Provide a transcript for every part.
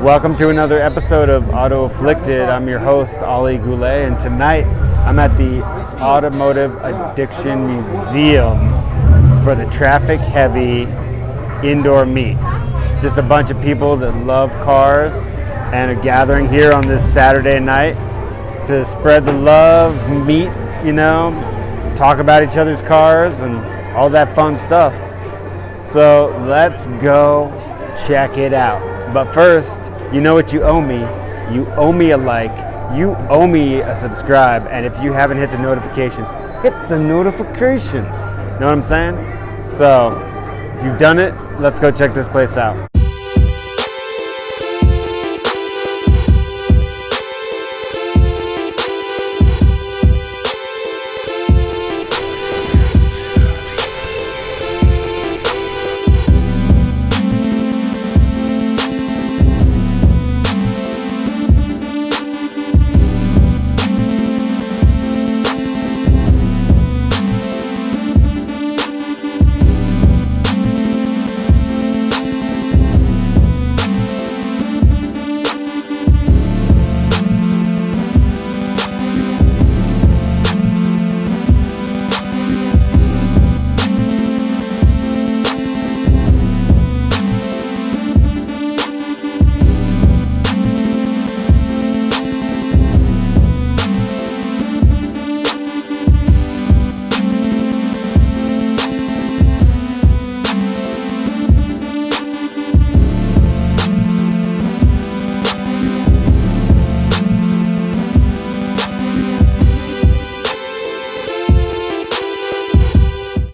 Welcome to another episode of Auto Afflicted. I'm your host, Ali Goulet, and tonight I'm at the Automotive Addiction Museum for the Traffik Heavy indoor meet. Just a bunch of people that love cars and are gathering here on this Saturday night to spread the love, meet, talk about each other's cars and all that fun stuff. So let's go check it out. But first, you know what you owe me. You owe me a like. You owe me a subscribe. And if you haven't hit the notifications, hit the notifications. Know what I'm saying? So, if you've done it, let's go check this place out.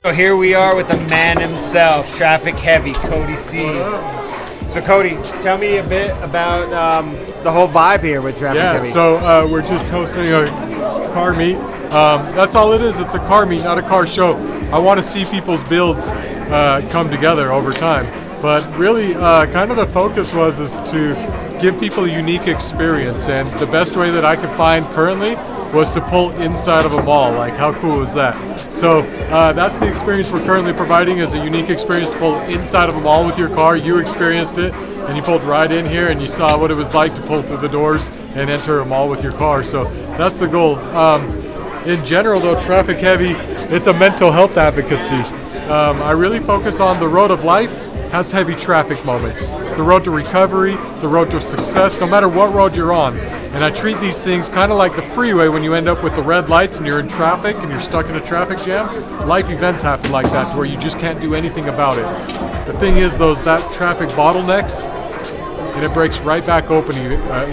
So here we are with the man himself, Traffik Heavy, Cody C. So Cody, tell me a bit about the whole vibe here with Traffik Heavy. So we're just hosting a car meet. That's all it is. It's a car meet, not a car show. I want to see people's builds come together over time. But really, kind of the focus is to give people a unique experience. And the best way that I could find currently was to pull inside of a mall. Like, how cool is that? So that's the experience we're currently providing, is a unique experience to pull inside of a mall with your car. You experienced it, and you pulled right in here, and you saw what it was like to pull through the doors and enter a mall with your car. So that's the goal. In general, though, Traffik Heavy, it's a mental health advocacy. I really focus on the road of life has heavy traffic moments. The road to recovery, the road to success, no matter what road you're on. And I treat these things kind of like the freeway when you end up with the red lights and you're in traffic and you're stuck in a traffic jam. Life events happen like that, to where you just can't do anything about it. The thing is, that traffic bottlenecks, and it breaks right back open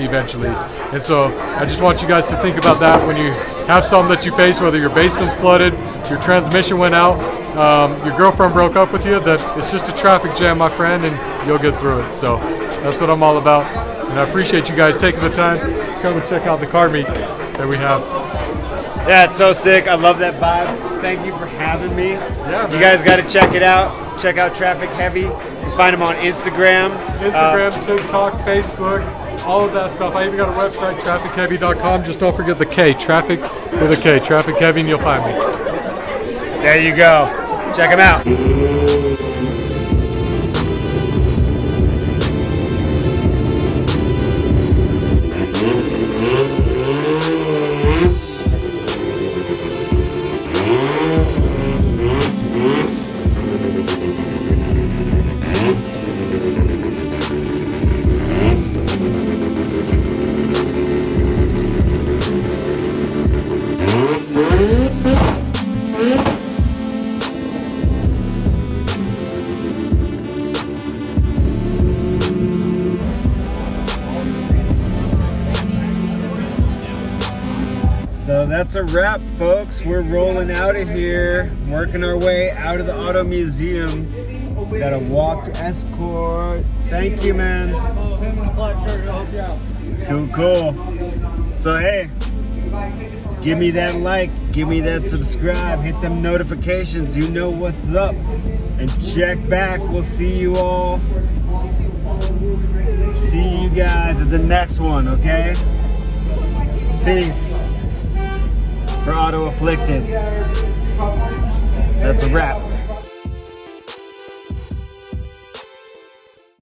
eventually. And so I just want you guys to think about that when you have something that you face, whether your basement's flooded, your transmission went out, your girlfriend broke up with you, that it's just a traffic jam, my friend, and you'll get through it. So that's what I'm all about. And I appreciate you guys taking the time to come and check out the car meet that we have. Yeah, it's so sick. I love that vibe. Thank you for having me. Yeah, man. You guys got to check it out. Check out Traffik Heavy. You can find him on Instagram. TikTok, Facebook, all of that stuff. I even got a website, traffikheavy.com. Just don't forget the K, Traffic with a K, Traffik Heavy, and you'll find me. There you go. Check him out. So that's a wrap, folks. We're rolling out of here, working our way out of the Auto Museum. Got a walk escort. Thank you, man. Cool. So hey, give me that like, give me that subscribe, hit them notifications. You know what's up. And check back. We'll see you all. See you guys at the next one, okay? Peace. For Auto Afflicted. That's a wrap.